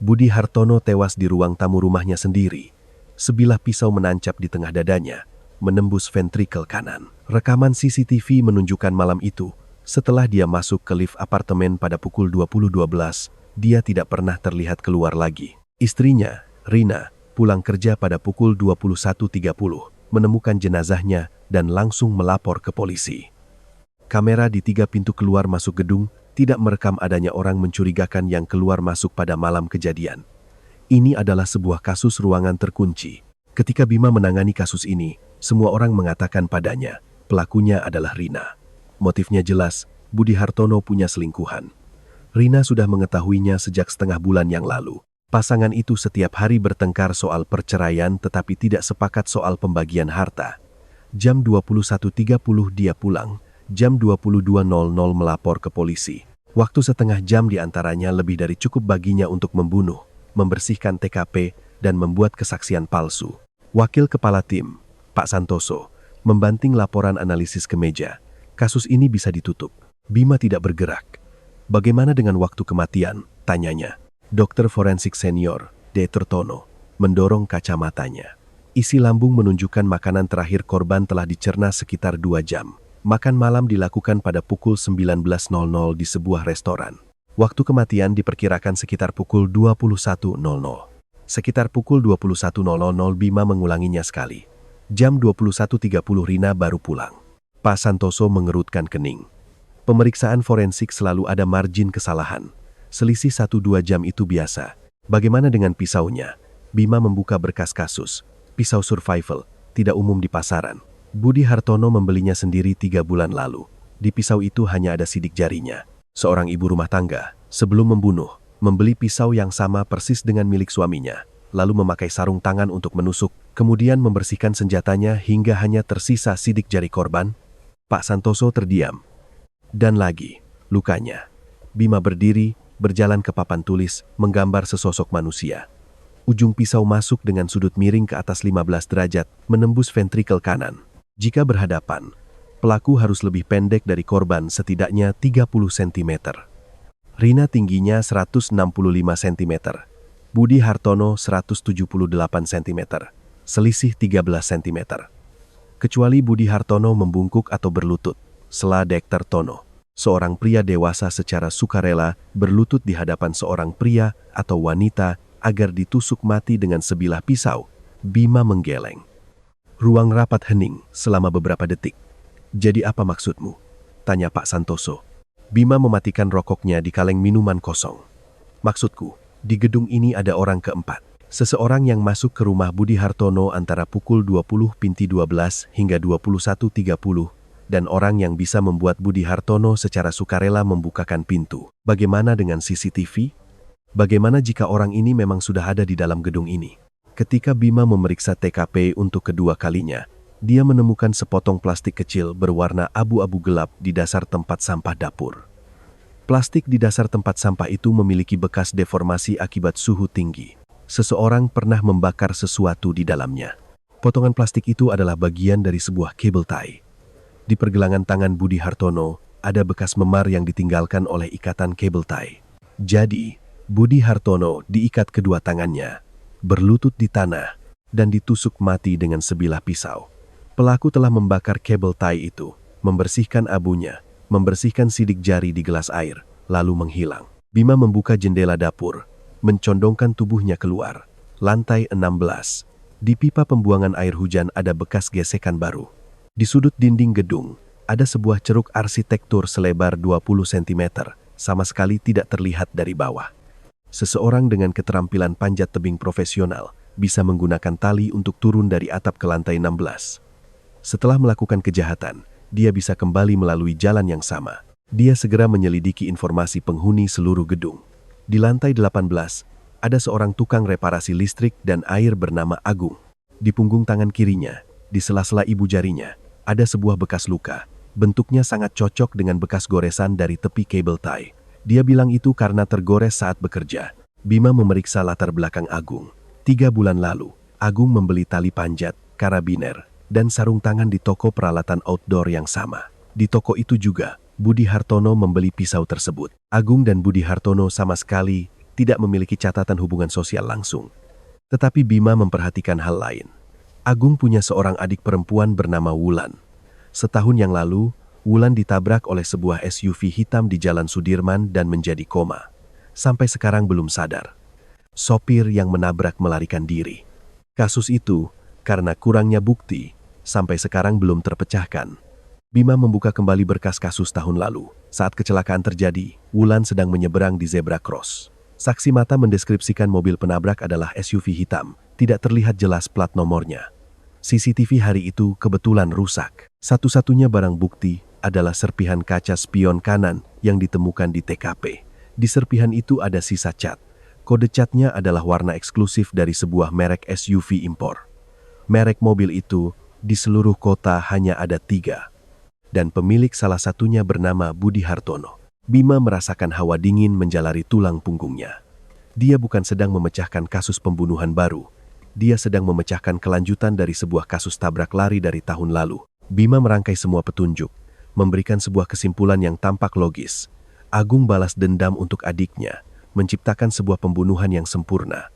Budi Hartono tewas di ruang tamu rumahnya sendiri. Sebilah pisau menancap di tengah dadanya, menembus ventrikel kanan. Rekaman CCTV menunjukkan malam itu, setelah dia masuk ke lift apartemen pada pukul 20.12, dia tidak pernah terlihat keluar lagi. Istrinya, Rina, pulang kerja pada pukul 21.30, menemukan jenazahnya dan langsung melapor ke polisi. Kamera di 3 pintu keluar masuk gedung tidak merekam adanya orang mencurigakan yang keluar masuk pada malam kejadian. Ini adalah sebuah kasus ruangan terkunci. Ketika Bima menangani kasus ini, semua orang mengatakan padanya, pelakunya adalah Rina. Motifnya jelas, Budi Hartono punya selingkuhan. Rina sudah mengetahuinya sejak setengah bulan yang lalu. Pasangan itu setiap hari bertengkar soal perceraian tetapi tidak sepakat soal pembagian harta. Jam 21.30 dia pulang, jam 22.00 melapor ke polisi. Waktu setengah jam diantaranya lebih dari cukup baginya untuk membunuh, membersihkan TKP, dan membuat kesaksian palsu. Wakil Kepala Tim, Pak Santoso, membanting laporan analisis ke meja. Kasus ini bisa ditutup. Bima tidak bergerak. Bagaimana dengan waktu kematian? Tanyanya. Dokter forensik senior, D. Tertono, mendorong kacamatanya. Isi lambung menunjukkan makanan terakhir korban telah dicerna sekitar 2 jam. Makan malam dilakukan pada pukul 19.00 di sebuah restoran. Waktu kematian diperkirakan sekitar pukul 21.00. Sekitar pukul 21.00 Bima mengulanginya sekali. Jam 21.30 Rina baru pulang. Pak Santoso mengerutkan kening. Pemeriksaan forensik selalu ada margin kesalahan. Selisih 1-2 jam itu biasa. Bagaimana dengan pisaunya? Bima membuka berkas kasus. Pisau survival, tidak umum di pasaran. Budi Hartono membelinya sendiri 3 bulan lalu. Di pisau itu hanya ada sidik jarinya. Seorang ibu rumah tangga, sebelum membunuh, membeli pisau yang sama persis dengan milik suaminya, lalu memakai sarung tangan untuk menusuk, kemudian membersihkan senjatanya hingga hanya tersisa sidik jari korban. Pak Santoso terdiam. Dan lagi, lukanya. Bima berdiri, berjalan ke papan tulis, menggambar sesosok manusia. Ujung pisau masuk dengan sudut miring ke atas 15 derajat, menembus ventrikel kanan. Jika berhadapan, pelaku harus lebih pendek dari korban setidaknya 30 cm. Rina tingginya 165 cm. Budi Hartono 178 cm. Selisih 13 cm. Kecuali Budi Hartono membungkuk atau berlutut, sela Dek Tertono. Seorang pria dewasa secara sukarela berlutut di hadapan seorang pria atau wanita agar ditusuk mati dengan sebilah pisau. Bima menggeleng. Ruang rapat hening selama beberapa detik. Jadi apa maksudmu? Tanya Pak Santoso. Bima mematikan rokoknya di kaleng minuman kosong. Maksudku, di gedung ini ada orang keempat. Seseorang yang masuk ke rumah Budi Hartono antara pukul 20.12 hingga 21.30 dan orang yang bisa membuat Budi Hartono secara sukarela membukakan pintu. Bagaimana dengan CCTV? Bagaimana jika orang ini memang sudah ada di dalam gedung ini? Ketika Bima memeriksa TKP untuk kedua kalinya, dia menemukan sepotong plastik kecil berwarna abu-abu gelap di dasar tempat sampah dapur. Plastik di dasar tempat sampah itu memiliki bekas deformasi akibat suhu tinggi. Seseorang pernah membakar sesuatu di dalamnya. Potongan plastik itu adalah bagian dari sebuah kabel tie. Di pergelangan tangan Budi Hartono, ada bekas memar yang ditinggalkan oleh ikatan kabel tie. Jadi, Budi Hartono diikat kedua tangannya, berlutut di tanah, dan ditusuk mati dengan sebilah pisau. Pelaku telah membakar kabel tie itu, membersihkan abunya, membersihkan sidik jari di gelas air, lalu menghilang. Bima membuka jendela dapur, mencondongkan tubuhnya keluar. Lantai 16. Di pipa pembuangan air hujan ada bekas gesekan baru. Di sudut dinding gedung, ada sebuah ceruk arsitektur selebar 20 cm, sama sekali tidak terlihat dari bawah. Seseorang dengan keterampilan panjat tebing profesional bisa menggunakan tali untuk turun dari atap ke lantai 16. Setelah melakukan kejahatan, dia bisa kembali melalui jalan yang sama. Dia segera menyelidiki informasi penghuni seluruh gedung. Di lantai 18, ada seorang tukang reparasi listrik dan air bernama Agung. Di punggung tangan kirinya, di sela-sela ibu jarinya, ada sebuah bekas luka. Bentuknya sangat cocok dengan bekas goresan dari tepi kabel tie. Dia bilang itu karena tergores saat bekerja. Bima memeriksa latar belakang Agung. 3 bulan lalu, Agung membeli tali panjat, karabiner, dan sarung tangan di toko peralatan outdoor yang sama. Di toko itu juga, Budi Hartono membeli pisau tersebut. Agung dan Budi Hartono sama sekali tidak memiliki catatan hubungan sosial langsung. Tetapi Bima memperhatikan hal lain. Agung punya seorang adik perempuan bernama Wulan. Setahun yang lalu, Wulan ditabrak oleh sebuah SUV hitam di Jalan Sudirman dan menjadi koma. Sampai sekarang belum sadar. Sopir yang menabrak melarikan diri. Kasus itu, karena kurangnya bukti, sampai sekarang belum terpecahkan. Bima membuka kembali berkas kasus tahun lalu. Saat kecelakaan terjadi, Wulan sedang menyeberang di zebra cross. Saksi mata mendeskripsikan mobil penabrak adalah SUV hitam, tidak terlihat jelas plat nomornya. CCTV hari itu kebetulan rusak. Satu-satunya barang bukti adalah serpihan kaca spion kanan yang ditemukan di TKP. Di serpihan itu ada sisa cat. Kode catnya adalah warna eksklusif dari sebuah merek SUV impor. Merek mobil itu di seluruh kota hanya ada 3. Dan pemilik salah satunya bernama Budi Hartono. Bima merasakan hawa dingin menjalari tulang punggungnya. Dia bukan sedang memecahkan kasus pembunuhan baru. Dia sedang memecahkan kelanjutan dari sebuah kasus tabrak lari dari tahun lalu. Bima merangkai semua petunjuk, memberikan sebuah kesimpulan yang tampak logis. Agung balas dendam untuk adiknya, menciptakan sebuah pembunuhan yang sempurna.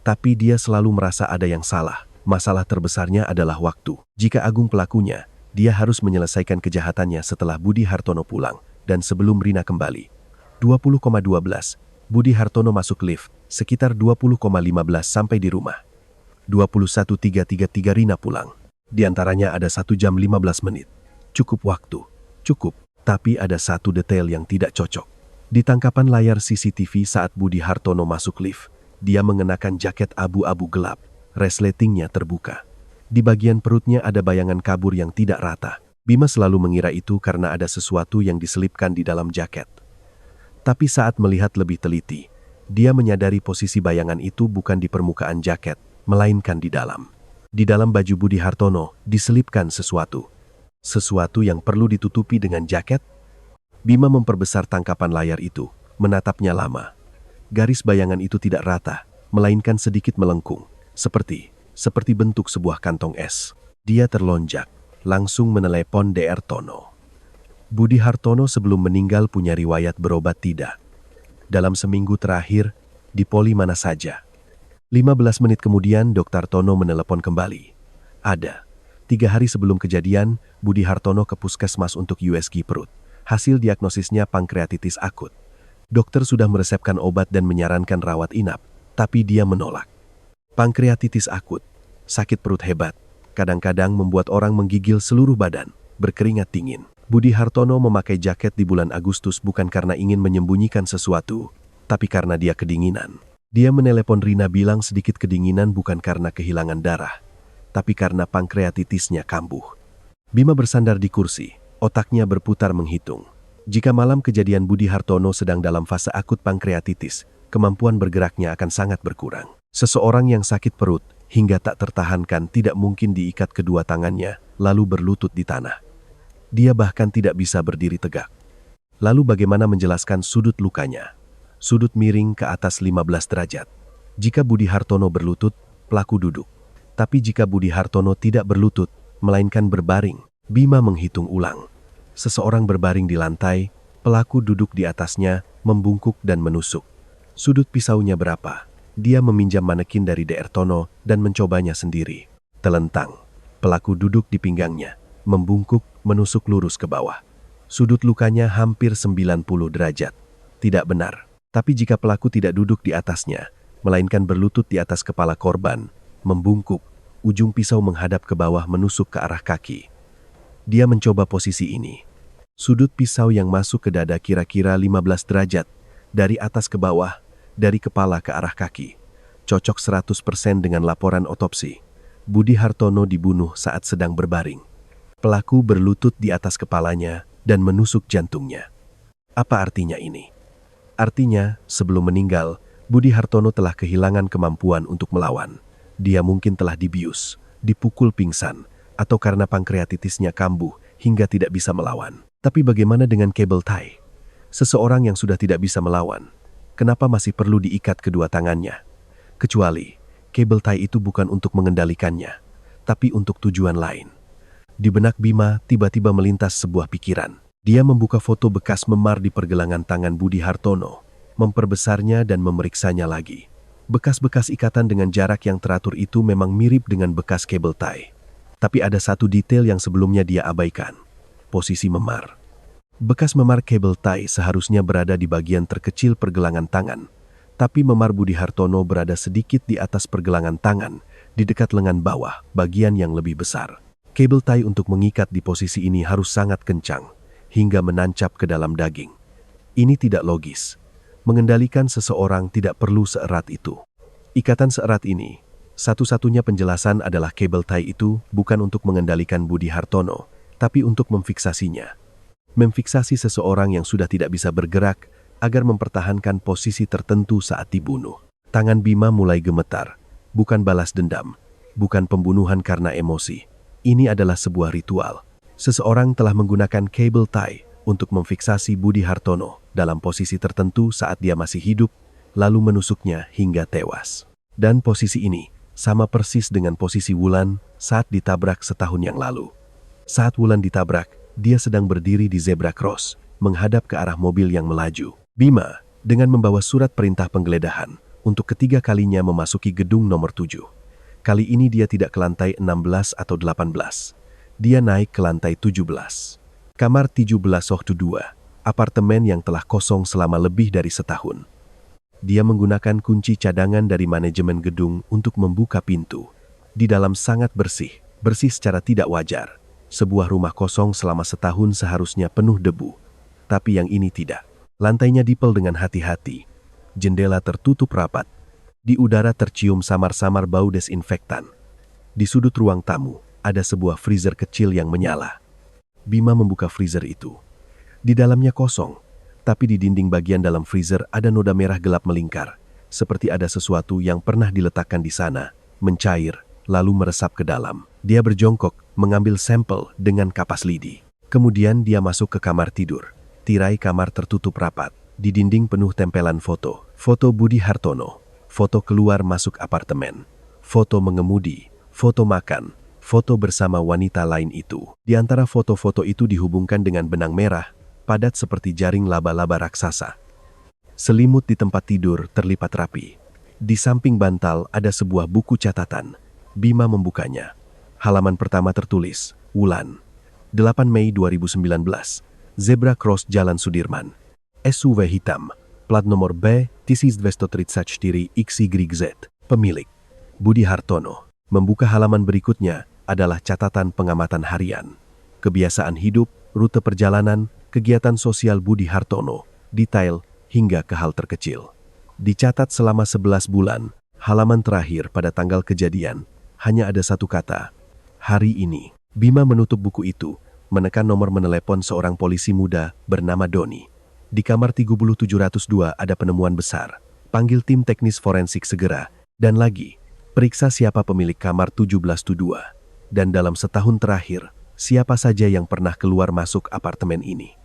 Tapi dia selalu merasa ada yang salah. Masalah terbesarnya adalah waktu. Jika Agung pelakunya, dia harus menyelesaikan kejahatannya setelah Budi Hartono pulang dan sebelum Rina kembali. 20,12, Budi Hartono masuk lift, sekitar 20,15 sampai di rumah. 21.333 Rina pulang. Di antaranya ada 1 jam 15 menit. Cukup waktu, cukup, tapi ada satu detail yang tidak cocok. Di tangkapan layar CCTV saat Budi Hartono masuk lift, dia mengenakan jaket abu-abu gelap, resletingnya terbuka. Di bagian perutnya ada bayangan kabur yang tidak rata. Bima selalu mengira itu karena ada sesuatu yang diselipkan di dalam jaket. Tapi saat melihat lebih teliti, dia menyadari posisi bayangan itu bukan di permukaan jaket, melainkan di dalam. Di dalam baju Budi Hartono diselipkan sesuatu. Sesuatu yang perlu ditutupi dengan jaket. Bima memperbesar tangkapan layar itu, menatapnya lama. Garis bayangan itu tidak rata, melainkan sedikit melengkung, seperti bentuk sebuah kantong es. Dia terlonjak, langsung menelepon DR Tono. Budi Hartono sebelum meninggal punya riwayat berobat tidak. Dalam seminggu terakhir, di poli mana saja. 15 menit kemudian Dr. Tono menelepon kembali. Ada. 3 hari sebelum kejadian, Budi Hartono ke puskesmas untuk USG perut. Hasil diagnosisnya pankreatitis akut. Dokter sudah meresepkan obat dan menyarankan rawat inap, tapi dia menolak. Pankreatitis akut, sakit perut hebat, kadang-kadang membuat orang menggigil seluruh badan, berkeringat dingin. Budi Hartono memakai jaket di bulan Agustus bukan karena ingin menyembunyikan sesuatu, tapi karena dia kedinginan. Dia menelepon Rina bilang sedikit kedinginan bukan karena kehilangan darah, tapi karena pankreatitisnya kambuh. Bima bersandar di kursi, otaknya berputar menghitung. Jika malam kejadian Budi Hartono sedang dalam fase akut pankreatitis, kemampuan bergeraknya akan sangat berkurang. Seseorang yang sakit perut hingga tak tertahankan tidak mungkin diikat kedua tangannya, lalu berlutut di tanah. Dia bahkan tidak bisa berdiri tegak. Lalu bagaimana menjelaskan sudut lukanya? Sudut miring ke atas 15 derajat. Jika Budi Hartono berlutut, pelaku duduk. Tapi jika Budi Hartono tidak berlutut, melainkan berbaring, Bima menghitung ulang. Seseorang berbaring di lantai, pelaku duduk di atasnya, membungkuk dan menusuk. Sudut pisaunya berapa? Dia meminjam manekin dari DR Tono dan mencobanya sendiri. Telentang. Pelaku duduk di pinggangnya, membungkuk, menusuk lurus ke bawah. Sudut lukanya hampir 90 derajat. Tidak benar. Tapi jika pelaku tidak duduk di atasnya, melainkan berlutut di atas kepala korban, membungkuk, ujung pisau menghadap ke bawah menusuk ke arah kaki. Dia mencoba posisi ini. Sudut pisau yang masuk ke dada kira-kira 15 derajat, dari atas ke bawah, dari kepala ke arah kaki. Cocok 100% dengan laporan otopsi. Budi Hartono dibunuh saat sedang berbaring. Pelaku berlutut di atas kepalanya dan menusuk jantungnya. Apa artinya ini? Artinya, sebelum meninggal, Budi Hartono telah kehilangan kemampuan untuk melawan. Dia mungkin telah dibius, dipukul pingsan, atau karena pankreatitisnya kambuh hingga tidak bisa melawan. Tapi bagaimana dengan cable tie? Seseorang yang sudah tidak bisa melawan, kenapa masih perlu diikat kedua tangannya? Kecuali, cable tie itu bukan untuk mengendalikannya, tapi untuk tujuan lain. Di benak Bima tiba-tiba melintas sebuah pikiran. Dia membuka foto bekas memar di pergelangan tangan Budi Hartono. memperbesarnya dan memeriksanya lagi. Bekas-bekas ikatan dengan jarak yang teratur itu memang mirip dengan bekas kabel tie. Tapi ada satu detail yang sebelumnya dia abaikan. Posisi memar. Bekas memar kabel tie seharusnya berada di bagian terkecil pergelangan tangan. Tapi memar Budi Hartono berada sedikit di atas pergelangan tangan, di dekat lengan bawah, bagian yang lebih besar. Kabel tie untuk mengikat di posisi ini harus sangat kencang, hingga menancap ke dalam daging. Ini tidak logis. Mengendalikan seseorang tidak perlu seerat itu. Ikatan seerat ini, satu-satunya penjelasan adalah kabel tie itu bukan untuk mengendalikan Budi Hartono, tapi untuk memfiksasinya. Memfiksasi seseorang yang sudah tidak bisa bergerak agar mempertahankan posisi tertentu saat dibunuh. Tangan Bima mulai gemetar, bukan balas dendam, bukan pembunuhan karena emosi. Ini adalah sebuah ritual. Seseorang telah menggunakan kabel tie untuk memfiksasi Budi Hartono dalam posisi tertentu saat dia masih hidup, lalu menusuknya hingga tewas. Dan posisi ini sama persis dengan posisi Wulan saat ditabrak setahun yang lalu. Saat Wulan ditabrak, dia sedang berdiri di zebra cross, menghadap ke arah mobil yang melaju. Bima, dengan membawa surat perintah penggeledahan, untuk ketiga kalinya memasuki gedung nomor 7. Kali ini dia tidak ke lantai 16 atau 18. Dia naik ke lantai 17. Kamar 1702, apartemen yang telah kosong selama lebih dari setahun. Dia menggunakan kunci cadangan dari manajemen gedung untuk membuka pintu. Di dalam sangat bersih, bersih secara tidak wajar. Sebuah rumah kosong selama setahun seharusnya penuh debu. Tapi yang ini tidak. Lantainya dipel dengan hati-hati. Jendela tertutup rapat. Di udara tercium samar-samar bau desinfektan. Di sudut ruang tamu, ada sebuah freezer kecil yang menyala. Bima membuka freezer itu. Di dalamnya kosong, tapi di dinding bagian dalam freezer ada noda merah gelap melingkar. Seperti ada sesuatu yang pernah diletakkan di sana, mencair, lalu meresap ke dalam. Dia berjongkok, mengambil sampel dengan kapas lidi. Kemudian dia masuk ke kamar tidur. Tirai kamar tertutup rapat. Di dinding penuh tempelan foto. Foto Budi Hartono. Foto keluar masuk apartemen. Foto mengemudi. Foto makan. Foto bersama wanita lain itu. Di antara foto-foto itu dihubungkan dengan benang merah, padat seperti jaring laba-laba raksasa. Selimut di tempat tidur terlipat rapi. Di samping bantal ada sebuah buku catatan. Bima membukanya. Halaman pertama tertulis, Wulan. 8 Mei 2019. Zebra Cross Jalan Sudirman. SUV hitam. Plat nomor B, TC234 XYZ. Pemilik, Budi Hartono. Membuka halaman berikutnya adalah catatan pengamatan harian. Kebiasaan hidup, rute perjalanan, kegiatan sosial Budi Hartono, detail hingga ke hal terkecil. Dicatat selama 11 bulan, halaman terakhir pada tanggal kejadian, hanya ada satu kata, hari ini. Bima menutup buku itu, menekan nomor menelepon seorang polisi muda bernama Doni. Di kamar 3702 ada penemuan besar, panggil tim teknis forensik segera, dan lagi, periksa siapa pemilik kamar 1702. Dan dalam setahun terakhir, siapa saja yang pernah keluar masuk apartemen ini.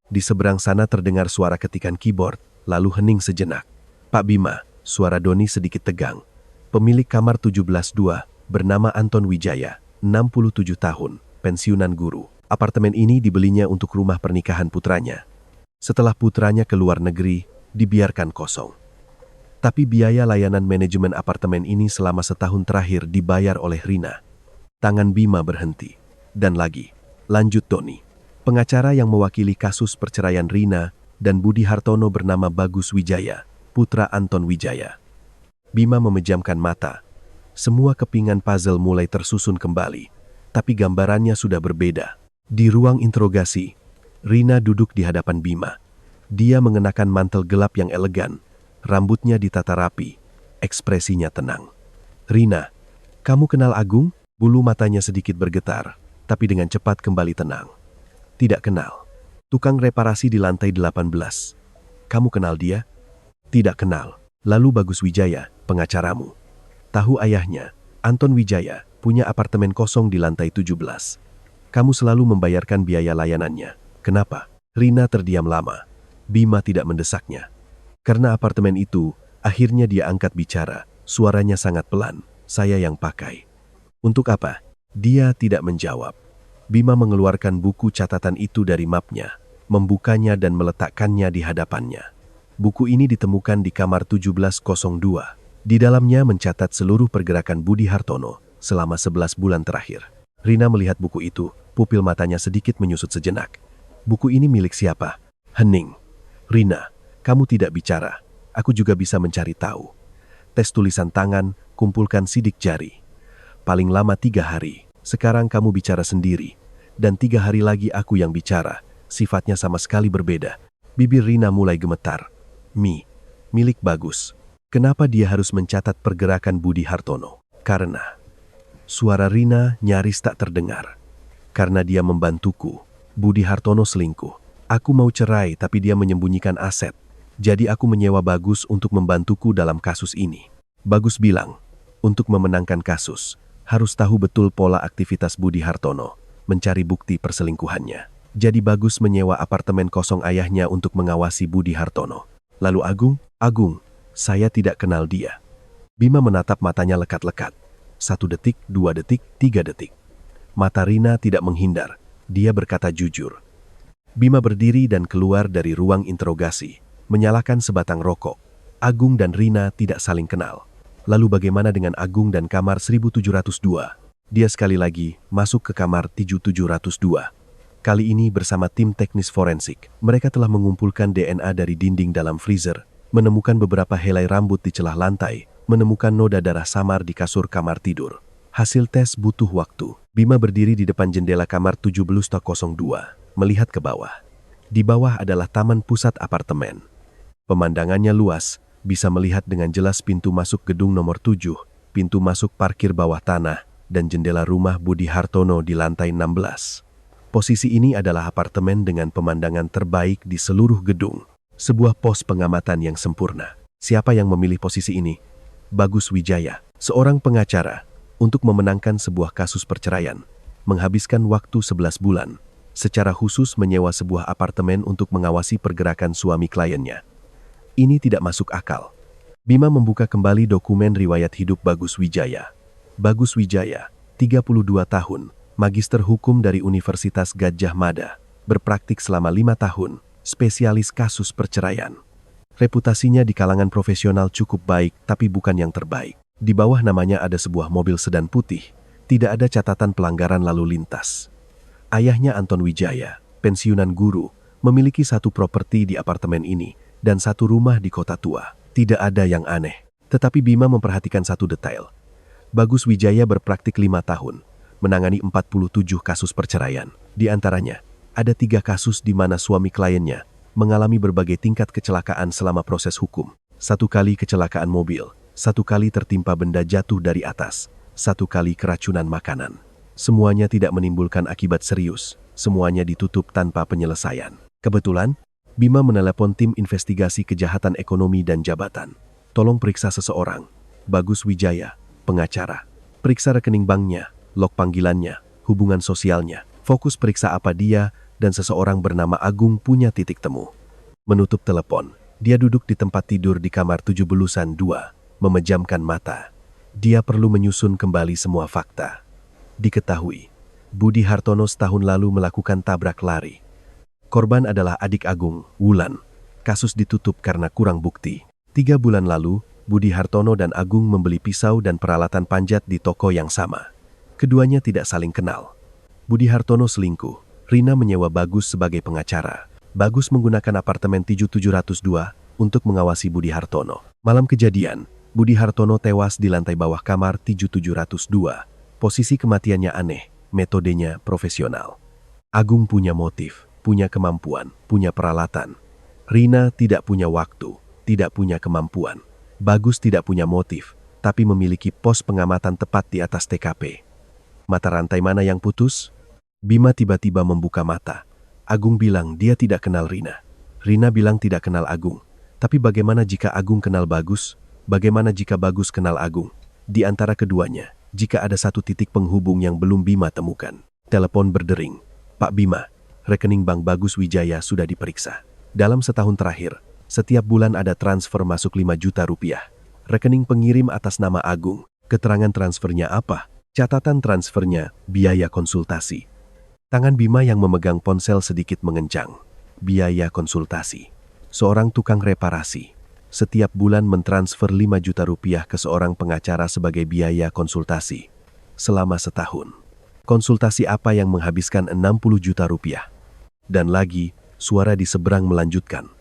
Di seberang sana terdengar suara ketikan keyboard, lalu hening sejenak. Pak Bima, suara Doni sedikit tegang. Pemilik kamar 1702 bernama Anton Wijaya, 67 tahun, pensiunan guru. Apartemen ini dibelinya untuk rumah pernikahan putranya. Setelah putranya ke luar negeri, dibiarkan kosong. Tapi biaya layanan manajemen apartemen ini selama setahun terakhir dibayar oleh Rina. Tangan Bima berhenti. Dan lagi, lanjut Doni. Pengacara yang mewakili kasus perceraian Rina dan Budi Hartono bernama Bagus Wijaya, putra Anton Wijaya. Bima memejamkan mata. Semua kepingan puzzle mulai tersusun kembali, tapi gambarannya sudah berbeda. Di ruang interogasi, Rina duduk di hadapan Bima. Dia mengenakan mantel gelap yang elegan, rambutnya ditata rapi, ekspresinya tenang. Rina, kamu kenal Agung? Bulu matanya sedikit bergetar, tapi dengan cepat kembali tenang. Tidak kenal. Tukang reparasi di lantai 18. Kamu kenal dia? Tidak kenal. Lalu Bagus Wijaya, pengacaramu. Tahu ayahnya, Anton Wijaya, punya apartemen kosong di lantai 17. Kamu selalu membayarkan biaya layanannya. Kenapa? Rina terdiam lama. Bima tidak mendesaknya. Karena apartemen itu, akhirnya dia angkat bicara. Suaranya sangat pelan. Saya yang pakai. Untuk apa? Dia tidak menjawab. Bima mengeluarkan buku catatan itu dari mapnya, membukanya dan meletakkannya di hadapannya. Buku ini ditemukan di kamar 1702. Di dalamnya mencatat seluruh pergerakan Budi Hartono selama 11 bulan terakhir. Rina melihat buku itu, pupil matanya sedikit menyusut sejenak. Buku ini milik siapa? Hening. Rina, kamu tidak bicara. Aku juga bisa mencari tahu. Tes tulisan tangan, kumpulkan sidik jari. Paling lama 3 hari. Sekarang kamu bicara sendiri. Dan 3 hari lagi aku yang bicara. Sifatnya sama sekali berbeda. Bibir Rina mulai gemetar. Milik Bagus. Kenapa dia harus mencatat pergerakan Budi Hartono? Karena suara Rina nyaris tak terdengar. Karena dia membantuku. Budi Hartono selingkuh. Aku mau cerai tapi dia menyembunyikan aset. Jadi aku menyewa Bagus untuk membantuku dalam kasus ini. Bagus bilang, untuk memenangkan kasus, harus tahu betul pola aktivitas Budi Hartono, mencari bukti perselingkuhannya. Jadi Bagus menyewa apartemen kosong ayahnya untuk mengawasi Budi Hartono. Lalu Agung, saya tidak kenal dia. Bima menatap matanya lekat-lekat. 1 detik, 2 detik, 3 detik. Mata Rina tidak menghindar. Dia berkata jujur. Bima berdiri dan keluar dari ruang interogasi, menyalakan sebatang rokok. Agung dan Rina tidak saling kenal. Lalu bagaimana dengan Agung dan kamar 1702? Dia sekali lagi masuk ke kamar 1702. Kali ini bersama tim teknis forensik, mereka telah mengumpulkan DNA dari dinding dalam freezer, menemukan beberapa helai rambut di celah lantai, menemukan noda darah samar di kasur kamar tidur. Hasil tes butuh waktu. Bima berdiri di depan jendela kamar 1702, melihat ke bawah. Di bawah adalah taman pusat apartemen. Pemandangannya luas, bisa melihat dengan jelas pintu masuk gedung nomor 7, pintu masuk parkir bawah tanah, dan jendela rumah Budi Hartono di lantai 16. Posisi ini adalah apartemen dengan pemandangan terbaik di seluruh gedung. Sebuah pos pengamatan yang sempurna. Siapa yang memilih posisi ini? Bagus Wijaya, seorang pengacara, untuk memenangkan sebuah kasus perceraian. Menghabiskan waktu 11 bulan. Secara khusus menyewa sebuah apartemen untuk mengawasi pergerakan suami kliennya. Ini tidak masuk akal. Bima membuka kembali dokumen riwayat hidup Bagus Wijaya. Bagus Wijaya, 32 tahun. Magister Hukum dari Universitas Gadjah Mada, berpraktik selama 5 tahun, spesialis kasus perceraian. Reputasinya di kalangan profesional cukup baik, tapi bukan yang terbaik. Di bawah namanya ada sebuah mobil sedan putih, tidak ada catatan pelanggaran lalu lintas. Ayahnya Anton Wijaya, pensiunan guru, memiliki 1 properti di apartemen ini, dan 1 rumah di kota tua. Tidak ada yang aneh, tetapi Bima memperhatikan 1 detail. Bagus Wijaya berpraktik 5 tahun. Menangani 47 kasus perceraian. Di antaranya, ada 3 kasus di mana suami kliennya mengalami berbagai tingkat kecelakaan selama proses hukum. 1 kali kecelakaan mobil, 1 kali tertimpa benda jatuh dari atas, 1 kali keracunan makanan. Semuanya tidak menimbulkan akibat serius, semuanya ditutup tanpa penyelesaian. Kebetulan, Bima menelepon tim investigasi kejahatan ekonomi dan jabatan. Tolong periksa seseorang. Bagus Wijaya, pengacara. Periksa rekening banknya, log panggilannya, hubungan sosialnya, fokus periksa apa dia dan seseorang bernama Agung punya titik temu. Menutup telepon, dia duduk di tempat tidur di kamar 1702, memejamkan mata. Dia perlu menyusun kembali semua fakta. Diketahui, Budi Hartono setahun lalu melakukan tabrak lari. Korban adalah adik Agung, Wulan. Kasus ditutup karena kurang bukti. 3 bulan lalu, Budi Hartono dan Agung membeli pisau dan peralatan panjat di toko yang sama. Keduanya tidak saling kenal. Budi Hartono selingkuh. Rina menyewa Bagus sebagai pengacara. Bagus menggunakan apartemen 1702 untuk mengawasi Budi Hartono. Malam kejadian, Budi Hartono tewas di lantai bawah kamar 1702. Posisi kematiannya aneh, metodenya profesional. Agung punya motif, punya kemampuan, punya peralatan. Rina tidak punya waktu, tidak punya kemampuan. Bagus tidak punya motif, tapi memiliki pos pengamatan tepat di atas TKP. Mata rantai mana yang putus? Bima tiba-tiba membuka mata. Agung bilang dia tidak kenal Rina. Rina bilang tidak kenal Agung. Tapi bagaimana jika Agung kenal Bagus? Bagaimana jika Bagus kenal Agung? Di antara keduanya, jika ada 1 titik penghubung yang belum Bima temukan. Telepon berdering. Pak Bima, rekening bank Bagus Wijaya sudah diperiksa. Dalam setahun terakhir, setiap bulan ada transfer masuk 5 juta rupiah. Rekening pengirim atas nama Agung. Keterangan transfernya apa? Catatan transfernya, biaya konsultasi. Tangan Bima yang memegang ponsel sedikit mengencang. Biaya konsultasi. seorang tukang reparasi. Setiap bulan mentransfer 5 juta rupiah ke seorang pengacara sebagai biaya konsultasi. Selama setahun. Konsultasi apa yang menghabiskan 60 juta rupiah? Dan lagi, suara di seberang melanjutkan.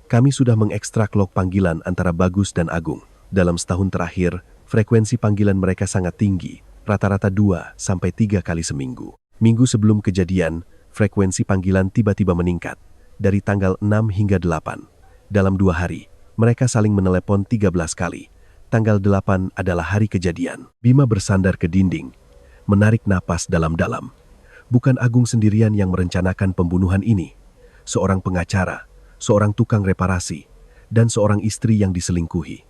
Kami sudah mengekstrak log panggilan antara Bagus dan Agung. Dalam setahun terakhir, frekuensi panggilan mereka sangat tinggi, rata-rata 2-3 kali seminggu. Minggu sebelum kejadian, frekuensi panggilan tiba-tiba meningkat, dari tanggal 6 hingga 8. Dalam 2 hari, mereka saling menelepon 13 kali. Tanggal 8 adalah hari kejadian. Bima bersandar ke dinding, menarik napas dalam-dalam. Bukan Agung sendirian yang merencanakan pembunuhan ini. Seorang pengacara, seorang tukang reparasi, dan seorang istri yang diselingkuhi.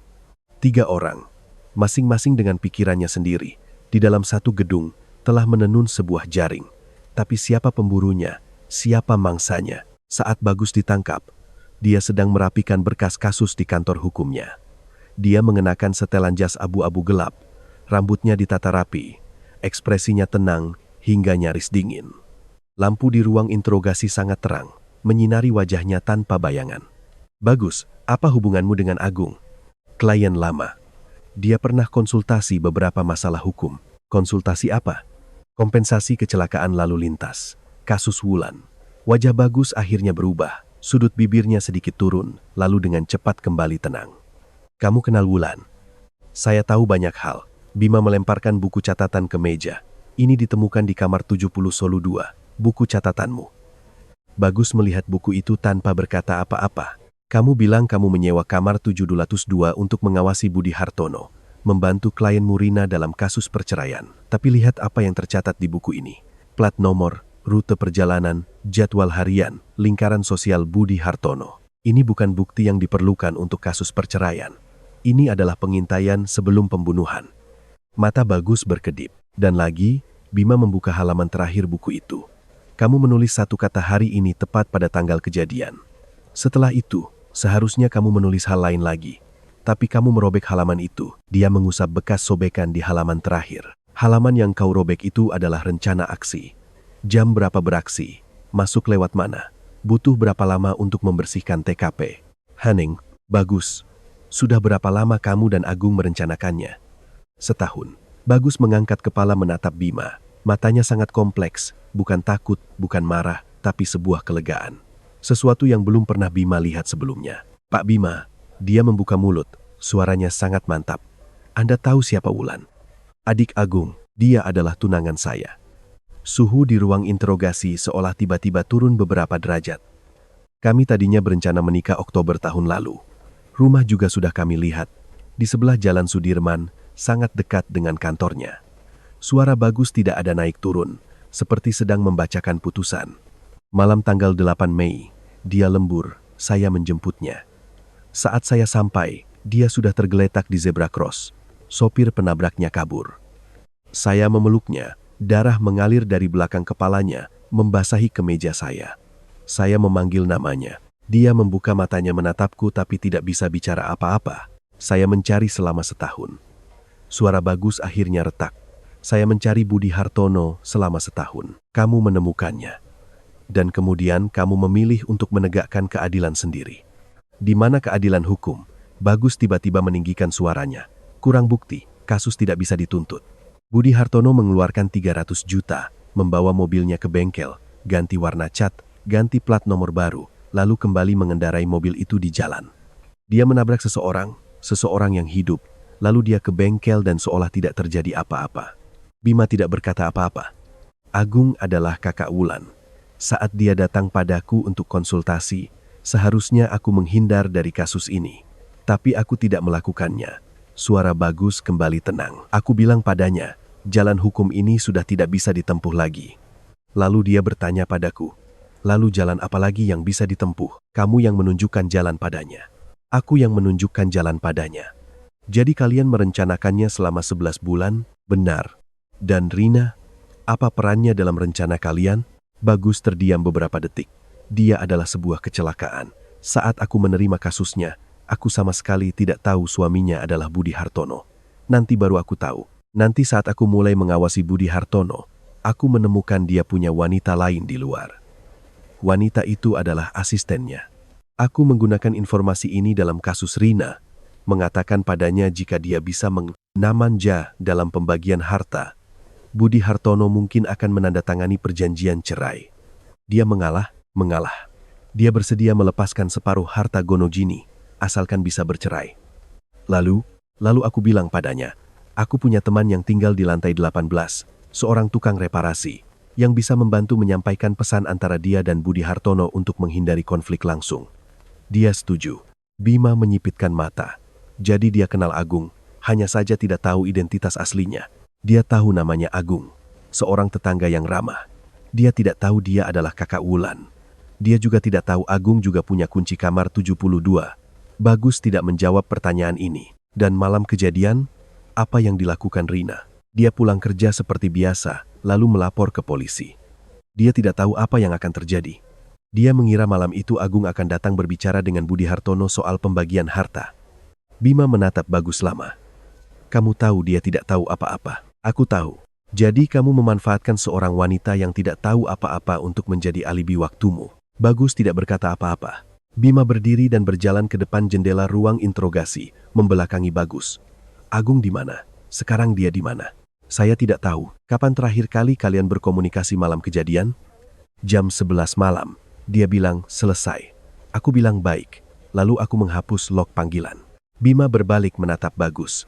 3 orang, masing-masing dengan pikirannya sendiri, di dalam satu gedung telah menenun sebuah jaring. Tapi siapa pemburunya? Siapa mangsanya? Saat Bagus ditangkap, dia sedang merapikan berkas kasus di kantor hukumnya. Dia mengenakan setelan jas abu-abu gelap, rambutnya ditata rapi, ekspresinya tenang hingga nyaris dingin. Lampu di ruang interogasi sangat terang, menyinari wajahnya tanpa bayangan. Bagus, apa hubunganmu dengan Agung? Klien lama. Dia pernah konsultasi beberapa masalah hukum. Konsultasi apa? Kompensasi kecelakaan lalu lintas. Kasus Wulan. Wajah Bagus akhirnya berubah. Sudut bibirnya sedikit turun, lalu dengan cepat kembali tenang. Kamu kenal Wulan? Saya tahu banyak hal. Bima melemparkan buku catatan ke meja. Ini ditemukan di kamar 70 Solu 2. Buku catatanmu. Bagus melihat buku itu tanpa berkata apa-apa. Kamu bilang kamu menyewa kamar 702 untuk mengawasi Budi Hartono, membantu klien Murina dalam kasus perceraian. Tapi lihat apa yang tercatat di buku ini. Plat nomor, rute perjalanan, jadwal harian, lingkaran sosial Budi Hartono. Ini bukan bukti yang diperlukan untuk kasus perceraian. Ini adalah pengintaian sebelum pembunuhan. Mata Bagus berkedip. Dan lagi, Bima membuka halaman terakhir buku itu. Kamu menulis satu kata hari ini tepat pada tanggal kejadian. Setelah itu, seharusnya kamu menulis hal lain lagi. Tapi kamu merobek halaman itu. Dia mengusap bekas sobekan di halaman terakhir. Halaman yang kau robek itu adalah rencana aksi. Jam berapa beraksi? Masuk lewat mana? Butuh berapa lama untuk membersihkan TKP? Haning, Bagus. Sudah berapa lama kamu dan Agung merencanakannya? Setahun. Bagus mengangkat kepala menatap Bima. Matanya sangat kompleks, bukan takut, bukan marah, tapi sebuah kelegaan. Sesuatu yang belum pernah Bima lihat sebelumnya. Pak Bima, dia membuka mulut, suaranya sangat mantap. Anda tahu siapa Wulan? Adik Agung, dia adalah tunangan saya. Suhu di ruang interogasi seolah tiba-tiba turun beberapa derajat. Kami tadinya berencana menikah Oktober tahun lalu. Rumah juga sudah kami lihat. Di sebelah Jalan Sudirman, sangat dekat dengan kantornya. Suara Bagus tidak ada naik turun, seperti sedang membacakan putusan. Malam tanggal 8 Mei, dia lembur, saya menjemputnya. Saat saya sampai, dia sudah tergeletak di zebra cross. Sopir penabraknya kabur. Saya memeluknya, darah mengalir dari belakang kepalanya, membasahi kemeja saya. Saya memanggil namanya. Dia membuka matanya menatapku tapi tidak bisa bicara apa-apa. Saya mencari selama setahun. Suara Bagus akhirnya retak. Saya mencari Budi Hartono selama setahun. Kamu menemukannya. Dan kemudian kamu memilih untuk menegakkan keadilan sendiri. Di mana keadilan hukum? Bagus tiba-tiba meninggikan suaranya. Kurang bukti, kasus tidak bisa dituntut. Budi Hartono mengeluarkan 300 juta, membawa mobilnya ke bengkel, ganti warna cat, ganti plat nomor baru, lalu kembali mengendarai mobil itu di jalan. Dia menabrak seseorang yang hidup, lalu dia ke bengkel dan seolah tidak terjadi apa-apa. Bima tidak berkata apa-apa. Agung adalah kakak Wulan. Saat dia datang padaku untuk konsultasi, seharusnya aku menghindar dari kasus ini. Tapi aku tidak melakukannya. Suara Bagus kembali tenang. Aku bilang padanya, jalan hukum ini sudah tidak bisa ditempuh lagi. Lalu dia bertanya padaku, lalu jalan apa lagi yang bisa ditempuh? Kamu yang menunjukkan jalan padanya. Aku yang menunjukkan jalan padanya. Jadi kalian merencanakannya selama 11 bulan? Benar. Dan Rina, apa perannya dalam rencana kalian? Bagus terdiam beberapa detik. Dia adalah sebuah kecelakaan. Saat aku menerima kasusnya, aku sama sekali tidak tahu suaminya adalah Budi Hartono. Nanti baru aku tahu. Nanti saat aku mulai mengawasi Budi Hartono, aku menemukan dia punya wanita lain di luar. Wanita itu adalah asistennya. Aku menggunakan informasi ini dalam kasus Rina, mengatakan padanya jika dia bisa menamanja dalam pembagian harta, Budi Hartono mungkin akan menandatangani perjanjian cerai. Dia mengalah. Dia bersedia melepaskan separuh harta Gonogini, asalkan bisa bercerai. Lalu aku bilang padanya, aku punya teman yang tinggal di lantai 18, seorang tukang reparasi, yang bisa membantu menyampaikan pesan antara dia dan Budi Hartono untuk menghindari konflik langsung. Dia setuju. Bima menyipitkan mata. Jadi dia kenal Agung, hanya saja tidak tahu identitas aslinya. Dia tahu namanya Agung, seorang tetangga yang ramah. Dia tidak tahu dia adalah kakak Wulan. Dia juga tidak tahu Agung juga punya kunci kamar 72. Bagus tidak menjawab pertanyaan ini. Dan malam kejadian, apa yang dilakukan Rina? Dia pulang kerja seperti biasa, lalu melapor ke polisi. Dia tidak tahu apa yang akan terjadi. Dia mengira malam itu Agung akan datang berbicara dengan Budi Hartono soal pembagian harta. Bima menatap Bagus lama. Kamu tahu dia tidak tahu apa-apa. Aku tahu. Jadi kamu memanfaatkan seorang wanita yang tidak tahu apa-apa untuk menjadi alibi waktumu. Bagus tidak berkata apa-apa. Bima berdiri dan berjalan ke depan jendela ruang interogasi, membelakangi Bagus. Agung di mana? Sekarang dia di mana? Saya tidak tahu. Kapan terakhir kali kalian berkomunikasi malam kejadian? Jam 11 malam. Dia bilang, selesai. Aku bilang baik. Lalu aku menghapus log panggilan. Bima berbalik menatap Bagus.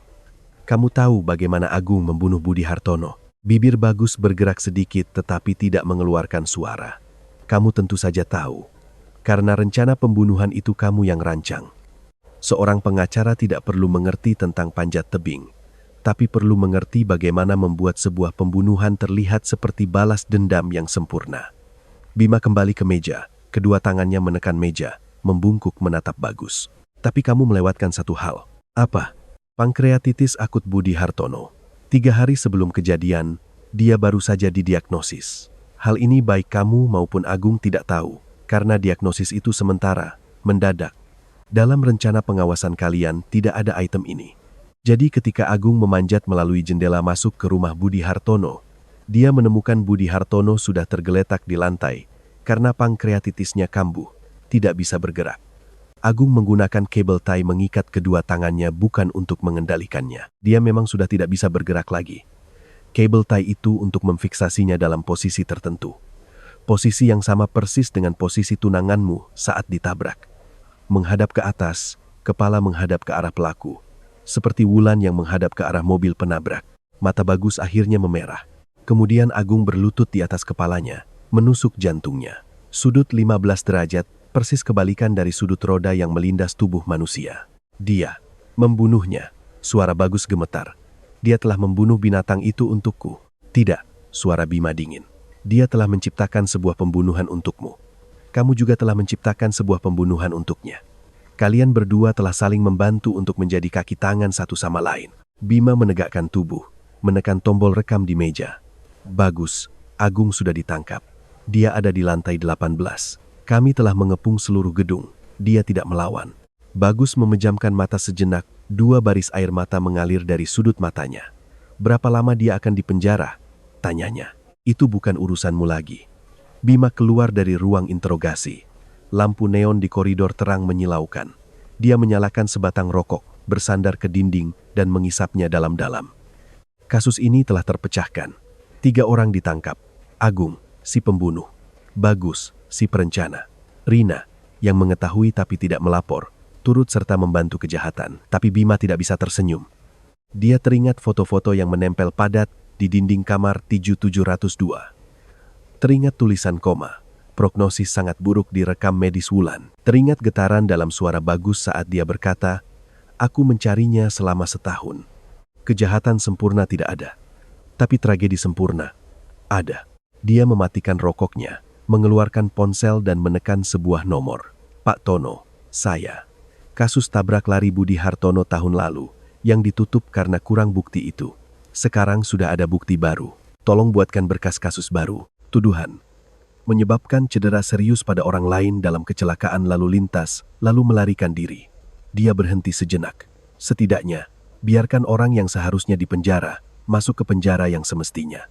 Kamu tahu bagaimana Agung membunuh Budi Hartono? Bibir Bagus bergerak sedikit tetapi tidak mengeluarkan suara. Kamu tentu saja tahu. Karena rencana pembunuhan itu kamu yang rancang. Seorang pengacara tidak perlu mengerti tentang panjat tebing, tapi perlu mengerti bagaimana membuat sebuah pembunuhan terlihat seperti balas dendam yang sempurna. Bima kembali ke meja, kedua tangannya menekan meja, membungkuk menatap Bagus. Tapi kamu melewatkan satu hal. Apa? Pankreatitis akut Budi Hartono. 3 hari sebelum kejadian, dia baru saja didiagnosis. Hal ini baik kamu maupun Agung tidak tahu, karena diagnosis itu sementara, mendadak. Dalam rencana pengawasan kalian tidak ada item ini. Jadi ketika Agung memanjat melalui jendela masuk ke rumah Budi Hartono, dia menemukan Budi Hartono sudah tergeletak di lantai, karena pankreatitisnya kambuh, tidak bisa bergerak. Agung menggunakan kabel tie mengikat kedua tangannya bukan untuk mengendalikannya. Dia memang sudah tidak bisa bergerak lagi. Kabel tie itu untuk memfiksasinya dalam posisi tertentu. Posisi yang sama persis dengan posisi tunanganmu saat ditabrak. Menghadap ke atas, kepala menghadap ke arah pelaku. Seperti Wulan yang menghadap ke arah mobil penabrak. Mata Bagus akhirnya memerah. Kemudian Agung berlutut di atas kepalanya, menusuk jantungnya. Sudut 15 derajat, persis kebalikan dari sudut roda yang melindas tubuh manusia. Dia membunuhnya. Suara Bagus gemetar. Dia telah membunuh binatang itu untukku. Tidak, suara Bima dingin. Dia telah menciptakan sebuah pembunuhan untukmu. Kamu juga telah menciptakan sebuah pembunuhan untuknya. Kalian berdua telah saling membantu untuk menjadi kaki tangan satu sama lain. Bima menegakkan tubuh, menekan tombol rekam di meja. Bagus, Agung sudah ditangkap. Dia ada di lantai 18. Kami telah mengepung seluruh gedung. Dia tidak melawan. Bagus memejamkan mata sejenak, 2 baris air mata mengalir dari sudut matanya. Berapa lama dia akan dipenjara? Tanyanya. Itu bukan urusanmu lagi. Bima keluar dari ruang interogasi. Lampu neon di koridor terang menyilaukan. Dia menyalakan sebatang rokok, bersandar ke dinding, dan mengisapnya dalam-dalam. Kasus ini telah terpecahkan. 3 orang ditangkap. Agung, si pembunuh. Bagus, si perencana. Rina, yang mengetahui tapi tidak melapor, turut serta membantu kejahatan. Tapi Bima tidak bisa tersenyum. Dia teringat foto-foto yang menempel padat di dinding kamar 7702. Teringat tulisan koma. Prognosis sangat buruk di rekam medis Wulan. Teringat getaran dalam suara Bagus saat dia berkata, aku mencarinya selama setahun. Kejahatan sempurna tidak ada. Tapi tragedi sempurna ada. Dia mematikan rokoknya, mengeluarkan ponsel dan menekan sebuah nomor. Pak Tono, saya. Kasus tabrak lari Budi Hartono tahun lalu, yang ditutup karena kurang bukti itu. Sekarang sudah ada bukti baru. Tolong buatkan berkas kasus baru. Tuduhan menyebabkan cedera serius pada orang lain dalam kecelakaan lalu lintas, lalu melarikan diri. Dia berhenti sejenak. Setidaknya, biarkan orang yang seharusnya dipenjara, masuk ke penjara yang semestinya.